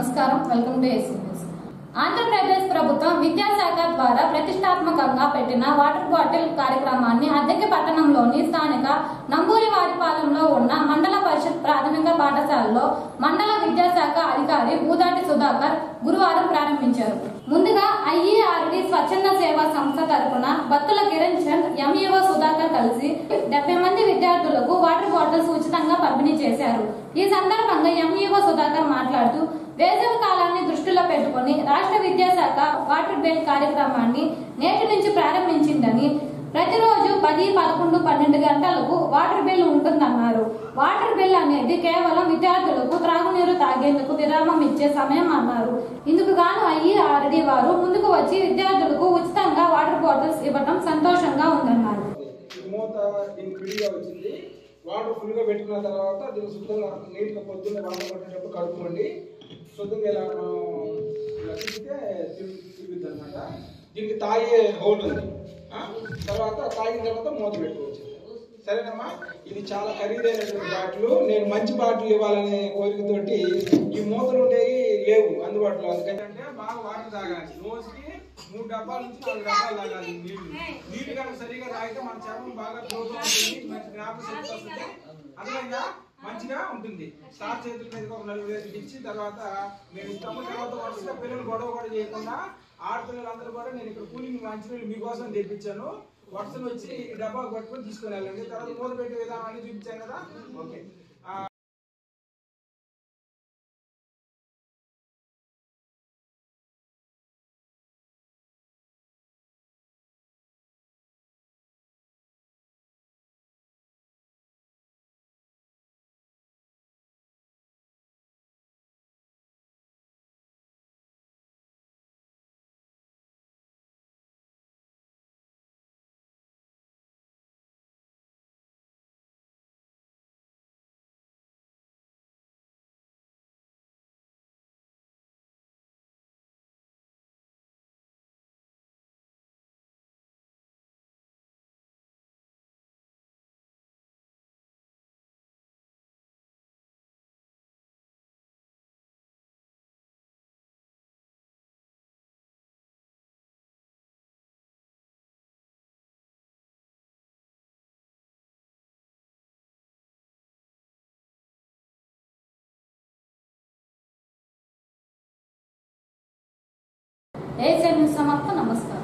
నమస్కారం, welcome to AC news. Andhra Pradesh ప్రభుత్వం విద్యాశాఖ ద్వారా ప్రతిష్టాత్మకంగా పెట్టిన వాటర్ బాటిల్ కార్యక్రమాన్ని అద్దెకి పట్టణంలోని స్థానిక నంబూరివారిపాలెంలో ఉన్న మండల పరిషత్ ప్రాథమిక పాఠశాలలో మండల విద్యాశాఖ అధికారి బూదాటి సుధాకర్ గురువారం ప్రారంభించారు. ముందుగా ఐఈఆర్డి స్వచ్ఛంద సేవా సంస్థ తరఫున బత్తుల కిరణ్ చంద్, ఎంఈఓ సుధాకర్ కలిసి 70 మంది విద్యార్థులకు వాటర్ బాటిల్స్ ఉచితంగా పంపిణీ చేశారు. ఈ సందర్భంగా ఎంఈఓ సుధాకర్ మాట్లాడుతూ, వేసవి కాలాన్ని దృష్టిలో పెట్టుకుని రాష్ట్ర విద్యాశాఖ వాటర్ బిల్ కార్యక్రమాన్ని నేటి నుంచి ప్రారంభించిందని, ప్రతిరోజు 10, 11, 12 గంటలకు వాటర్ బిల్ ఉంటుందన్నారు. వాటర్ బిల్ అనేది కేవలం విద్యార్థులకు త్రాగునీరు తాగేందుకు విరామం ఇచ్చే సమయం అన్నారు. ఇందుకు గాను ఐఈఆర్డి వారు ముందుకు వచ్చి విద్యార్థులకు ఉచితంగా వాటర్ బాటిల్స్ ఇవ్వడం సంతోషంగా ఉందన్నారు. వాటర్ ఫుల్ గా పెట్టుకున్న తర్వాత దీన్ని శుద్ధంగా నీట్ గా పొద్దున్న వాటర్ పట్టేటప్పుడు కడుక్కోండి. శుద్ధంగా ఇలా తిరిగితే తిరుగుద్ది అనమాట. దీనికి తాగే హోల్ ఉంది. తర్వాత తాగిన తర్వాత మూత పెట్టుకోవచ్చు. సరేనమ్మా, ఇది చాలా ఖరీదైనటువంటి బాటిల్. నేను మంచి బాటిల్ ఇవ్వాలనే కోరికతోటి ఈ మూతలు ఉండేవి లేవు అందుబాటులో. అందుకంటే బాగా వాటర్ తాగాలి. రోజుకి 3 డబ్బాల నుంచి 4 డబ్బాలు తాగాలి. నీళ్లు కనుక సరిగా తాగితే మన చర్మం బాగా గ్రోత్ ఉంటుంది, మంచి జ్ఞాపకశక్తి వస్తుంది, అందువల్ల మంచిగా ఉంటుంది. సార్ చేతుల మీద ఒక 4 వేలు ఇచ్చి తర్వాత నేను ఇస్తాము. తర్వాత వరుసగా పిల్లలు గొడవ కూడా చేయకుండా ఆడపిల్లలందరూ కూడా నేను ఇక్కడ కూలింగ్ మంచినీళ్ళు మీకోసం తెప్పించాను. వర్షం వచ్చి ఈ డబ్బా పట్టుకొని తీసుకుని వెళ్ళండి. తర్వాత మూత పెట్టే విధానాన్ని చూపించాను కదా. ఓకే. ఏసీ న్యూస్ సమాప్తం. నమస్కారం.